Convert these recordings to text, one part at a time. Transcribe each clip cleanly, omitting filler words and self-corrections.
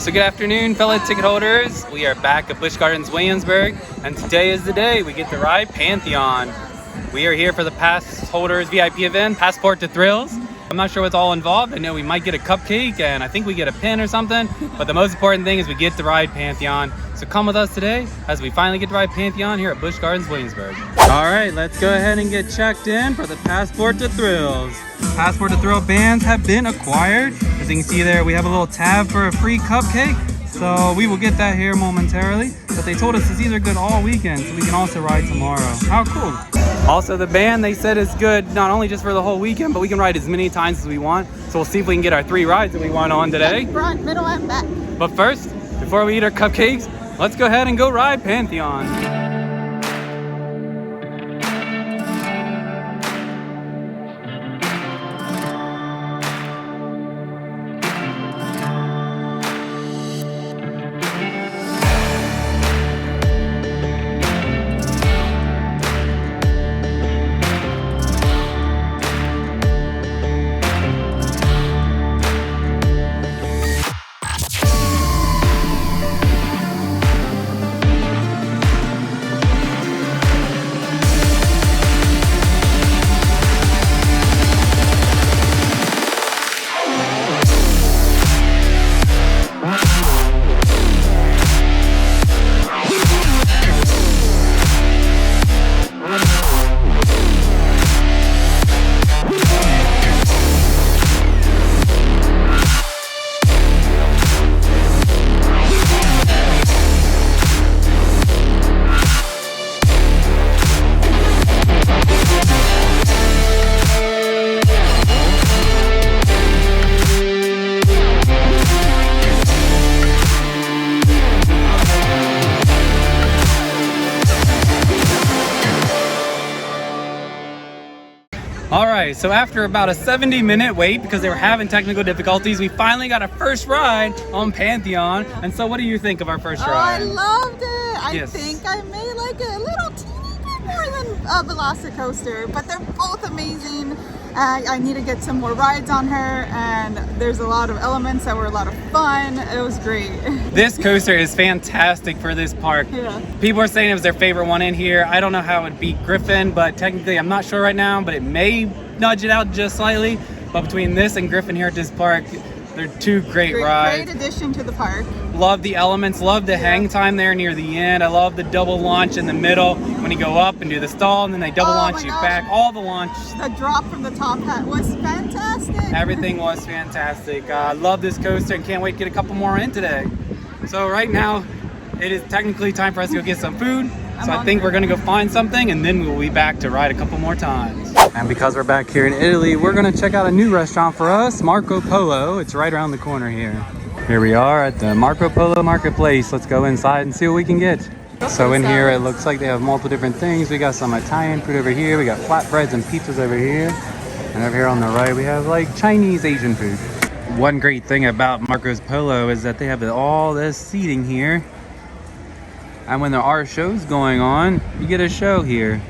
So good afternoon, fellow ticket holders. We are back at Busch Gardens, Williamsburg, and today is the day we get to ride Pantheon. We are here for the pass holders VIP event, Passport to Thrills. I'm not sure what's all involved. I know we might get a cupcake, and I think we get a pin or something, but the most important thing is we get to ride Pantheon. So come with us today as we finally get to ride Pantheon here at Busch Gardens, Williamsburg. All right, let's go ahead and get checked in for the Passport to Thrills. Passport to Thrill bands have been acquired. As you can see there, we have a little tab for a free cupcake. So we will get that here momentarily. But they told us it's either good all weekend, so we can also ride tomorrow. How cool. Also, the band, they said, is good not only just for the whole weekend, but we can ride as many times as we want. So we'll see if we can get our 3 rides that we want on today. Front, middle, and back. But first, before we eat our cupcakes, let's go ahead and go ride Pantheon. Alright, so after about a 70-minute wait because they were having technical difficulties, we finally got our first ride on Pantheon. And so what do you think of our first ride? I loved it. I think I may like it a little teeny bit more than a Velocicoaster, but they're both amazing. I need to get some more rides on her, and there's a lot of elements that were a lot of fun. It was great. This coaster is fantastic for this park. Yeah. People are saying it was their favorite one in here. I don't know how it would beat Griffin, but technically I'm not sure right now, but it may nudge it out just slightly. But between this and Griffin here at this park, they're two great rides. Great addition to the park. Love the elements, love the hang time there near the end. I love the double launch in the middle when you go up and do the stall, and then they double launch you back. All the launch. The drop from the top hat was fantastic. Everything was fantastic. I love this coaster and can't wait to get a couple more in today. So right now, it is technically time for us to go get some food. So I think we're gonna go find something, and then we'll be back to ride a couple more times. And because we're back here in Italy, we're gonna check out a new restaurant for us, Marco Polo. It's right around the corner here. Here we are at the Marco Polo Marketplace. Let's go inside and see what we can get. So in here, it looks like they have multiple different things. We got some Italian food over here. We got flatbreads and pizzas over here. And over here on the right, we have like Chinese Asian food. One great thing about Marco's Polo is that they have all this seating here. And when there are shows going on, you get a show here.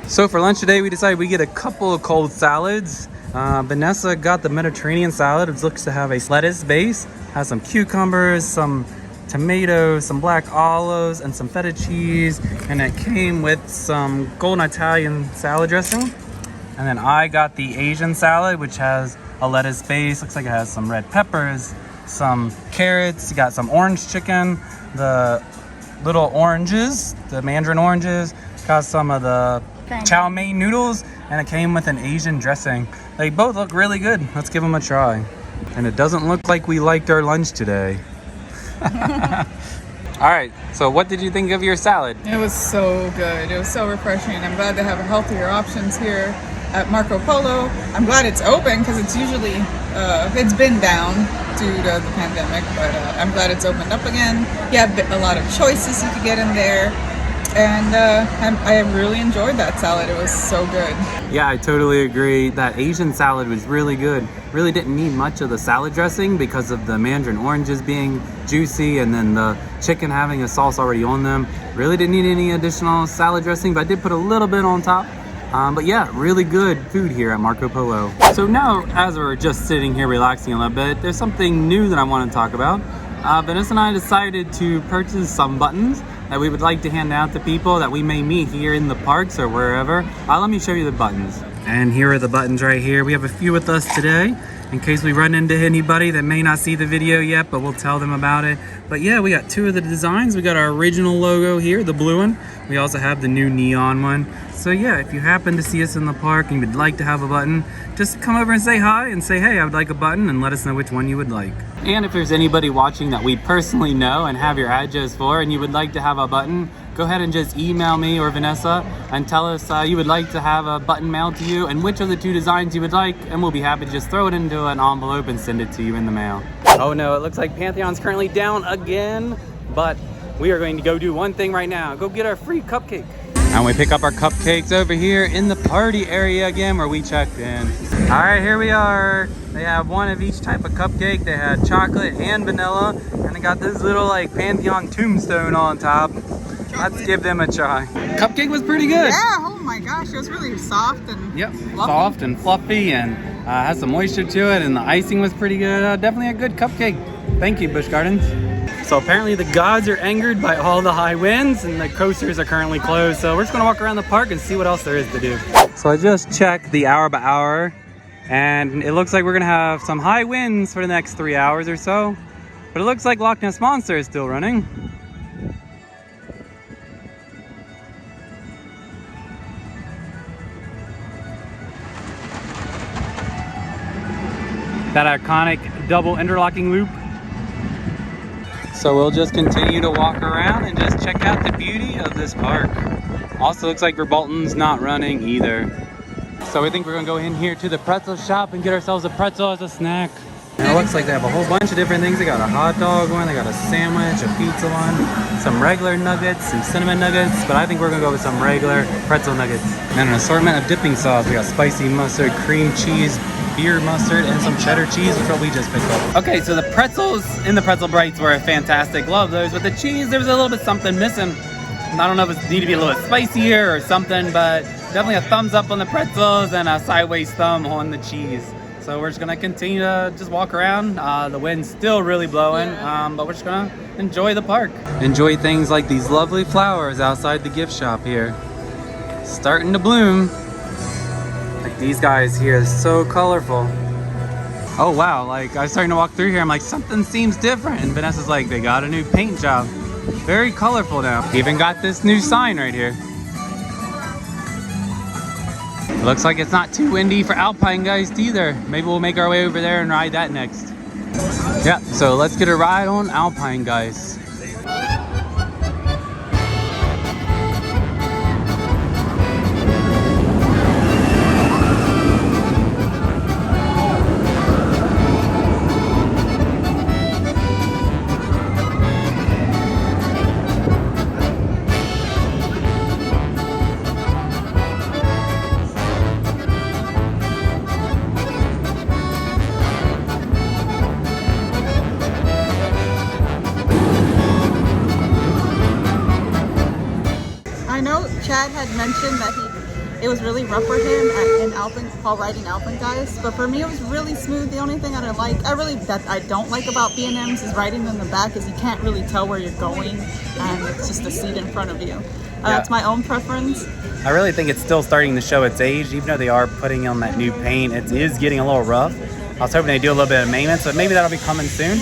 So for lunch today, we decided we get a couple of cold salads. Vanessa got the Mediterranean salad, which looks to have a lettuce base, has some cucumbers, some tomatoes, some black olives, and some feta cheese. And it came with some golden Italian salad dressing. And then I got the Asian salad, which has a lettuce base. Looks like it has some red peppers, some carrots. You got some orange chicken, the little oranges, the mandarin oranges, got some of the chow mein noodles, and it came with an Asian dressing. They both look really good. Let's give them a try. And it doesn't look like we liked our lunch today. All right, so what did you think of your salad? It was so good. It was so refreshing. I'm glad they have healthier options here at Marco Polo. I'm glad it's open because it's usually, it's been down due to the pandemic, but I'm glad it's opened up again. You have a lot of choices you could get in there. And I really enjoyed that salad. It was so good. Yeah, I totally agree. That Asian salad was really good. Really didn't need much of the salad dressing because of the mandarin oranges being juicy and then the chicken having a sauce already on them. Really didn't need any additional salad dressing, but I did put a little bit on top. But yeah, really good food here at Marco Polo. So now, as we're just sitting here relaxing a little bit, there's something new that I want to talk about. Vanessa and I decided to purchase some buttons that we would like to hand out to people that we may meet here in the parks or wherever. Let me show you the buttons. And here are the buttons right here. We have a few with us today in case we run into anybody that may not see the video yet, but we'll tell them about it. But yeah, we got two of the designs. We got our original logo here, the blue one. We also have the new neon one. So yeah, if you happen to see us in the park and you would like to have a button, just come over and say hi and say, hey, I would like a button, and let us know which one you would like. And if there's anybody watching that we personally know and have your address for and you would like to have a button, go ahead and just email me or Vanessa and tell us you would like to have a button mailed to you and which of the two designs you would like, and we'll be happy to just throw it into an envelope and send it to you in the mail. Oh no, it looks like Pantheon's currently down again, but we are going to go do one thing right now. Go get our free cupcake. And we pick up our cupcakes over here in the party area again where we checked in. All right, here we are. They have one of each type of cupcake. They had chocolate and vanilla, and they got this little like Pantheon tombstone on top. Let's give them a try. Cupcake was pretty good. Yeah, oh my gosh, it was really soft and fluffy. Soft and fluffy, and has some moisture to it, and the icing was pretty good. Definitely a good cupcake. Thank you, Busch Gardens. So apparently the gods are angered by all the high winds, and the coasters are currently closed. So we're just gonna walk around the park and see what else there is to do. So I just checked the hour by hour, and it looks like we're gonna have some high winds for the next 3 hours or so. But it looks like Loch Ness Monster is still running. That iconic double interlocking loop. So we'll just continue to walk around and just check out the beauty of this park. Also looks like Verbolten's not running either. So we think we're gonna go in here to the Pretzel Shop and get ourselves a pretzel as a snack. And it looks like they have a whole bunch of different things. They got a hot dog one, they got a sandwich, a pizza one, some regular nuggets, some cinnamon nuggets, but I think we're gonna go with some regular pretzel nuggets. And an assortment of dipping sauce. We got spicy mustard, cream cheese, beer mustard, and some cheddar cheese, which is what we just picked up. Okay, so the pretzels in the Pretzel Bites were fantastic. Love those. With the cheese, there was a little bit something missing. I don't know if it needed to be a little bit spicier or something, but definitely a thumbs up on the pretzels and a sideways thumb on the cheese. So we're just gonna continue to just walk around. The wind's still really blowing, but we're just gonna enjoy the park. Enjoy things like these lovely flowers outside the gift shop here. Starting to bloom. Like these guys here, so colorful. Oh wow, like I was starting to walk through here, I'm like, something seems different. And Vanessa's like, they got a new paint job. Very colorful now. Even got this new sign right here. Looks like it's not too windy for Alpine Guys either. Maybe we'll make our way over there and ride that next. Yeah, so let's get a ride on Alpine Guys. Chad had mentioned that it was really rough for him while riding Alpine Guys, but for me it was really smooth. The only thing I don't like about B&Ms is riding in the back is you can't really tell where you're going, and it's just a seat in front of you. That's my own preference. I really think it's still starting to show its age, even though they are putting on that new paint. It is getting a little rough. I was hoping they do a little bit of maintenance, but maybe that'll be coming soon.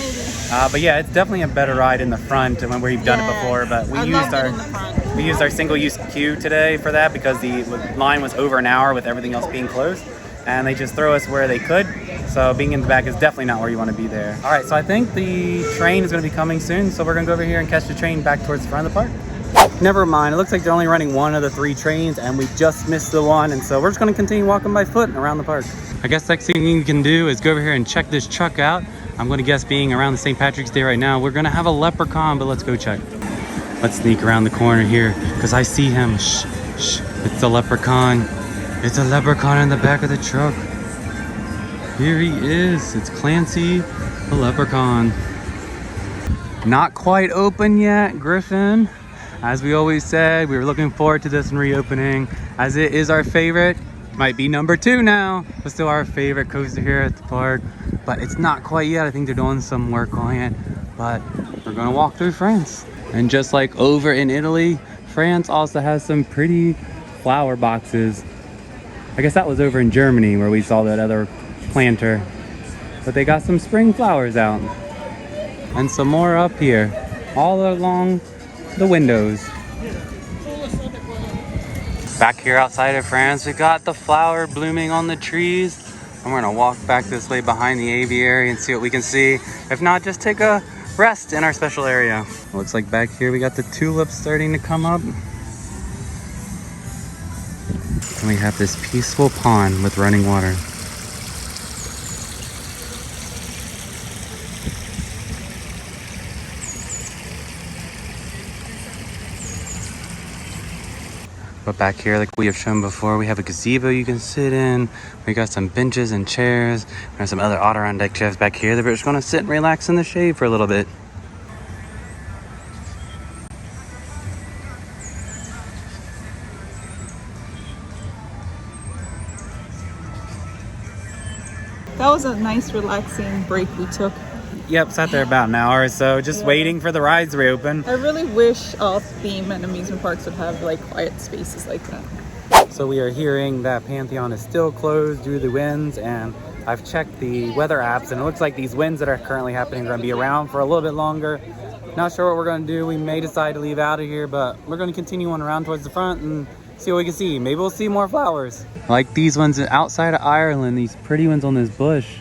But yeah, it's definitely a better ride in the front than when we've done it before. But we used our single-use queue today for that because the line was over an hour with everything else being closed, and they just throw us where they could. So being in the back is definitely not where you want to be there. All right, so I think the train is going to be coming soon, so we're going to go over here and catch the train back towards the front of the park. Never mind, it looks like they're only running one of the 3 trains, and we just missed the one, and so we're just going to continue walking by foot around the park. I guess next thing you can do is go over here and check this truck out. I'm going to guess, being around the St. Patrick's Day right now, we're going to have a leprechaun, but let's go check. Let's sneak around the corner here because I see him. Shh, shh, it's a leprechaun. It's a leprechaun in the back of the truck. Here he is. It's Clancy the Leprechaun. Not quite open yet, Griffin. As we always said, we were looking forward to this one reopening, as it is our favorite. Might be number 2 now, but still our favorite coaster here at the park. But it's not quite yet. I think they're doing some work on it. but we're gonna walk through France. And just like over in Italy, France also has some pretty flower boxes. I guess that was over in Germany where we saw that other planter. But they got some spring flowers out. And some more up here, all along the windows. Back here outside of France, we got the flower blooming on the trees. And we're gonna walk back this way behind the aviary and see what we can see. If not, just take a rest in our special area. Looks like back here we got the tulips starting to come up. And we have this peaceful pond with running water. But back here, like we have shown before, we have a gazebo you can sit in. We got some benches and chairs. We have some other Adirondack chairs back here that we're just gonna sit and relax in the shade for a little bit. That was a nice relaxing break we took. Yep, sat there about an hour or so, just waiting for the rides to reopen. I really wish all theme and amusement parks would have like quiet spaces like that. So we are hearing that Pantheon is still closed due to the winds, and I've checked the weather apps and it looks like these winds that are currently happening are going to be around for a little bit longer. Not sure what we're going to do. We may decide to leave out of here, but we're going to continue on around towards the front and see what we can see. Maybe we'll see more flowers. Like these ones outside of Ireland, these pretty ones on this bush.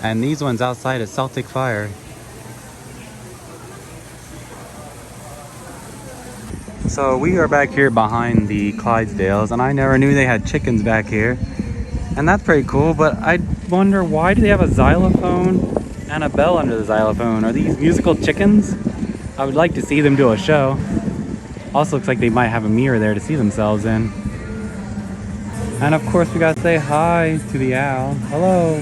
And these ones outside of Celtic Fire. So we are back here behind the Clydesdales, and I never knew they had chickens back here. And that's pretty cool, but I wonder, why do they have a xylophone and a bell under the xylophone? Are these musical chickens? I would like to see them do a show. Also looks like they might have a mirror there to see themselves in. And of course we gotta say hi to the owl. Hello,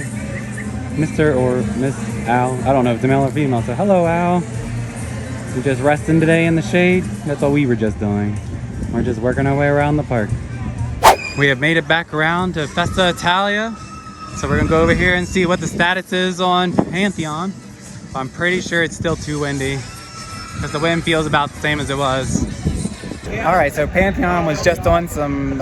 Mr. or Miss Owl. I don't know if it's a male or female, so hello, owl. We're just resting today in the shade. That's all we were just doing. We're just working our way around the park. We have made it back around to Festa Italia. So we're gonna go over here and see what the status is on Pantheon. I'm pretty sure it's still too windy because the wind feels about the same as it was. All right, so Pantheon was just on some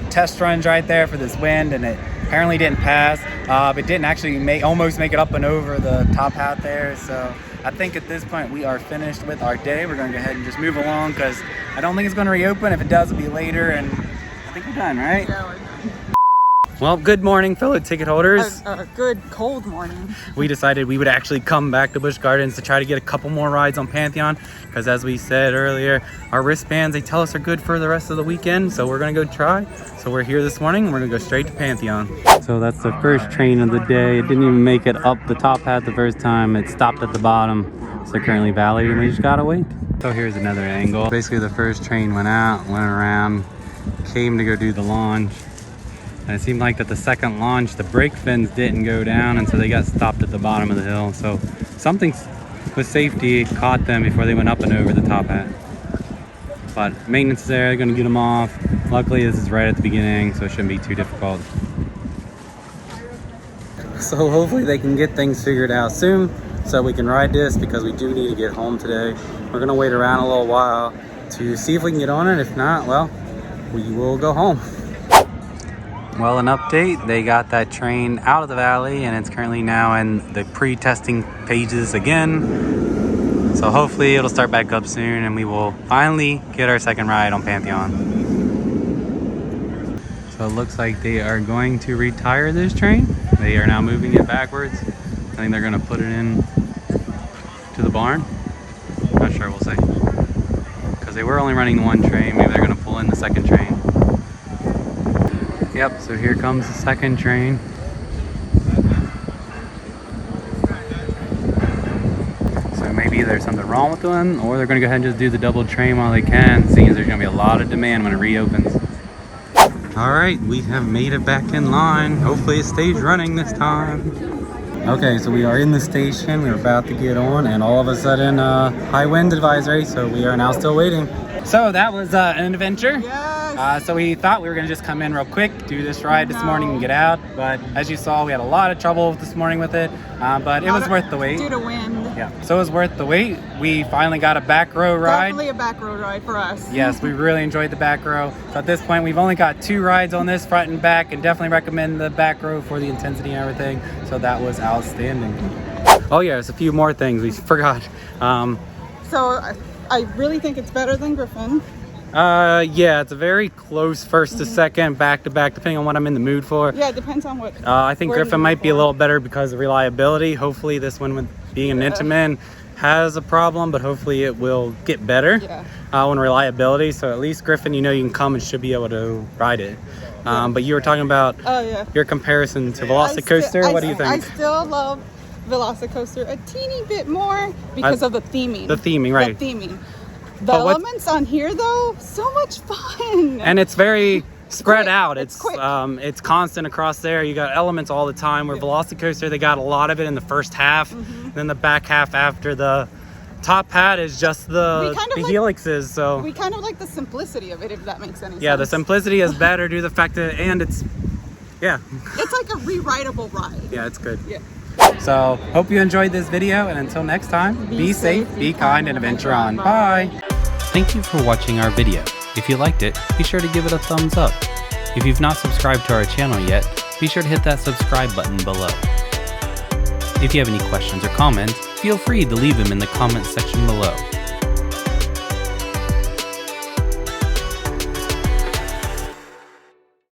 test runs right there for this wind, and it apparently didn't pass, but didn't actually almost make it up and over the top hat there. So I think at this point we are finished with our day. We're going to go ahead and just move along because I don't think it's going to reopen. If it does, it'll be later, and I think we're done, right? Yeah, we're done. Well, good morning, fellow ticket holders. A good cold morning. We decided we would actually come back to Busch Gardens to try to get a couple more rides on Pantheon because, as we said earlier, our wristbands, they tell us are good for the rest of the weekend, so we're gonna go try. So we're here this morning and we're gonna go straight to Pantheon. So that's the first train of the day. It didn't even make it up the top hat the first time. It stopped at the bottom. So currently valley, and we just gotta wait. So here's another angle. Basically the first train went out, went around, came to go do the launch. And it seemed like that the second launch, the brake fins didn't go down, and so they got stopped at the bottom of the hill. So something with safety caught them before they went up and over the top hat. But maintenance is there, they're gonna get them off. Luckily this is right at the beginning, so it shouldn't be too difficult. So hopefully they can get things figured out soon so we can ride this, because we do need to get home today. We're gonna wait around a little while to see if we can get on it. If not, well, we will go home. Well, an update, they got that train out of the valley and it's currently now in the pre-testing pages again. So hopefully it'll start back up soon and we will finally get our second ride on Pantheon. So it looks like they are going to retire this train. They are now moving it backwards. I think they're gonna put it in to the barn. Not sure, we'll see. Because they were only running one train, maybe they're gonna pull in the second train. Yep, so here comes the second train. So maybe there's something wrong with them, or they're gonna go ahead and just do the double train while they can, seeing as there's gonna be a lot of demand when it reopens. All right, we have made it back in line. Hopefully it stays running this time. Okay, so we are in the station. We're about to get on, and all of a sudden, high wind advisory, so we are now still waiting. So that was an adventure. Yes. So we thought we were gonna just come in real quick, do this ride this morning and get out. But as you saw, we had a lot of trouble this morning with it. But it was worth the wait. Due to wind. Yeah. So it was worth the wait. We finally got a back row ride. Definitely a back row ride for us. Yes, we really enjoyed the back row. So at this point, we've only got 2 rides on this, front and back, and definitely recommend the back row for the intensity and everything. So that was outstanding. Oh yeah, there's a few more things we forgot. So I really think it's better than Griffin. Yeah, it's a very close first to second, back to back, depending on what I'm in the mood for. Yeah, it depends on what. I think Griffin might be a little better because of reliability. Hopefully this one, with being an Intamin, has a problem, but hopefully it will get better on reliability. So at least Griffin, you know, you can come and should be able to ride it. But you were talking about your comparison to Velocicoaster. What do you think? I still love Velocicoaster a teeny bit more because of the theming. The theming, right. The theming. The elements on here, though, so much fun. And it's very spread out. It's quick. It's constant across there. You got elements all the time. Where Velocicoaster, they got a lot of it in the first half. Then the back half after the top hat is just the helixes. So we kind of like the simplicity of it, if that makes any sense. Yeah, the simplicity is better due to the fact that, and it's like a rewritable ride. Yeah, it's good. Yeah. So hope you enjoyed this video, and until next time, be safe, be kind, and adventure on. Bye. Thank you for watching our video. If you liked it, be sure to give it a thumbs up. If you've not subscribed to our channel yet, be sure to hit that subscribe button below. If you have any questions or comments, feel free to leave them in the comments section below.